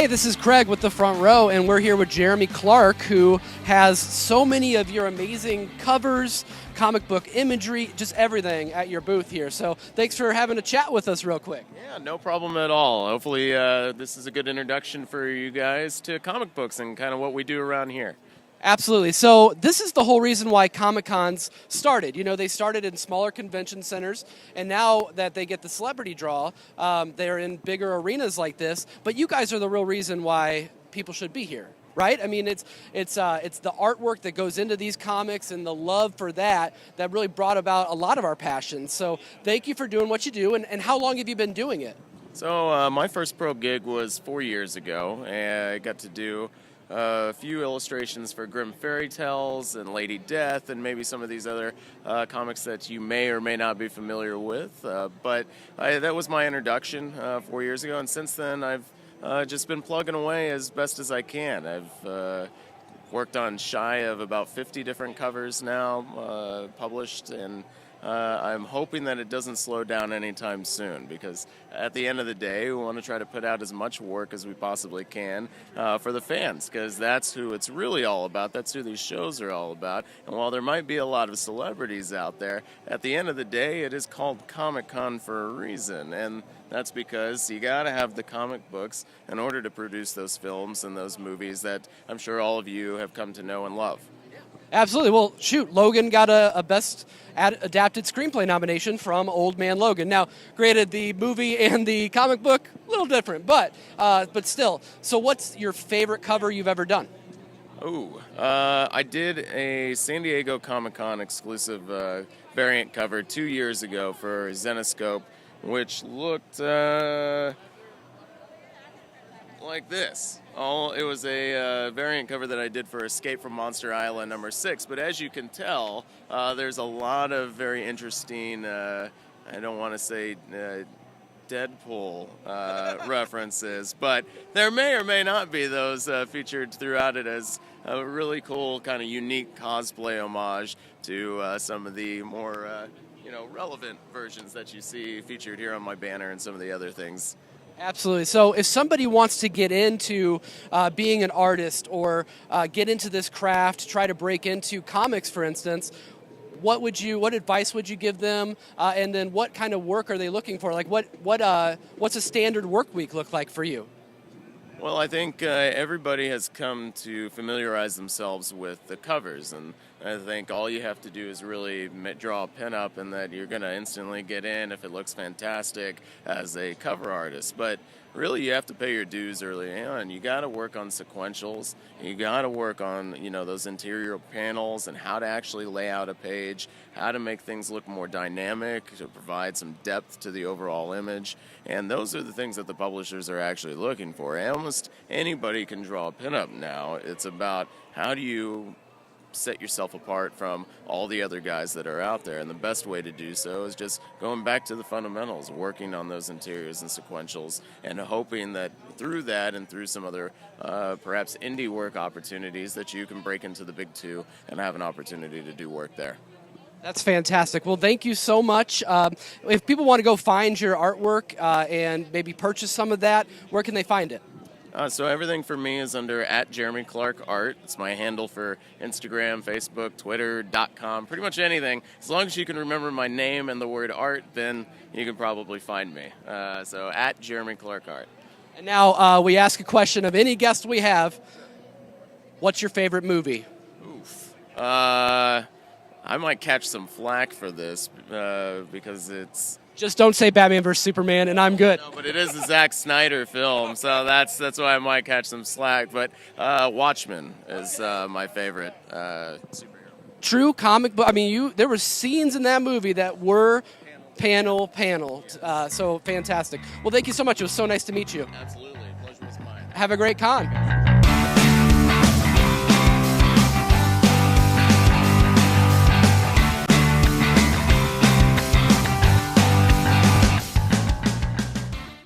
Hey, this is Craig with The Front Row, and we're here with Jeremy Clark, who has so many of your amazing covers, comic book imagery, just everything at your booth here. So thanks for having a chat with us real quick. Yeah, no problem at all. Hopefully this is a good introduction for you guys to comic books and kind of what we do around here. Absolutely. So this is the whole reason why Comic-Cons started. You know, they started in smaller convention centers, and now that they get the celebrity draw, they're in bigger arenas like this. But you guys are the real reason why people should be here, right? I mean, it's the artwork that goes into these comics and the love for that really brought about a lot of our passions. So thank you for doing what you do, and how long have you been doing it? So my first pro gig was 4 years ago, and I got to do a few illustrations for Grimm Fairy Tales and Lady Death and maybe some of these other comics that you may or may not be familiar with. But that was my introduction 4 years ago, and since then I've just been plugging away as best as I can. I've worked on shy of about 50 different covers now published, and I'm hoping that it doesn't slow down anytime soon, because at the end of the day, we want to try to put out as much work as we possibly can for the fans, because that's who it's really all about. That's who these shows are all about. And while there might be a lot of celebrities out there, at the end of the day, it is called Comic-Con for a reason. And that's because you got to have the comic books in order to produce those films and those movies that I'm sure all of you have come to know and love. Absolutely. Well, shoot, Logan got a Best Adapted Screenplay nomination from Old Man Logan. Now, granted, the movie and the comic book, a little different, but still. So what's your favorite cover you've ever done? I did a San Diego Comic-Con exclusive variant cover 2 years ago for Zenescope, which looked like this. It was a variant cover that I did for Escape from Monster Island #6, but as you can tell, there's a lot of very interesting, I don't want to say Deadpool references, but there may or may not be those featured throughout it as a really cool kind of unique cosplay homage to some of the more relevant versions that you see featured here on my banner and some of the other things. Absolutely. So if somebody wants to get into being an artist or get into this craft, try to break into comics, for instance, what advice would you give them? And then what kind of work are they looking for? Like what's a standard work week look like for you? Well, I think everybody has come to familiarize themselves with the covers, and I think all you have to do is really draw a pin-up, and that you're going to instantly get in if it looks fantastic as a cover artist. But really, you have to pay your dues early on. You got to work on sequentials. You got to work on those interior panels and how to actually lay out a page, how to make things look more dynamic to provide some depth to the overall image. And those are the things that the publishers are actually looking for. Almost anybody can draw a pinup now. It's about how do you set yourself apart from all the other guys that are out there, and the best way to do so is just going back to the fundamentals, working on those interiors and sequentials, and hoping that through that and through some other perhaps indie work opportunities that you can break into the big two and have an opportunity to do work there. That's fantastic. Well, thank you so much. If people want to go find your artwork and maybe purchase some of that, where can they find it? So everything for me is under @JeremyClarkArt. It's my handle for Instagram, Facebook, Twitter.com, pretty much anything. As long as you can remember my name and the word art, then you can probably find me. So @JeremyClarkArt. And now we ask a question of any guest we have. What's your favorite movie? I might catch some flack for this because it's... Just don't say Batman vs. Superman, and I'm good. No, but it is a Zack Snyder film, so that's why I might catch some slack. But Watchmen is my favorite superhero. True comic book. I mean, there were scenes in that movie that were paneled. So fantastic. Well, thank you so much. It was so nice to meet you. Absolutely. Pleasure was mine. Have a great con.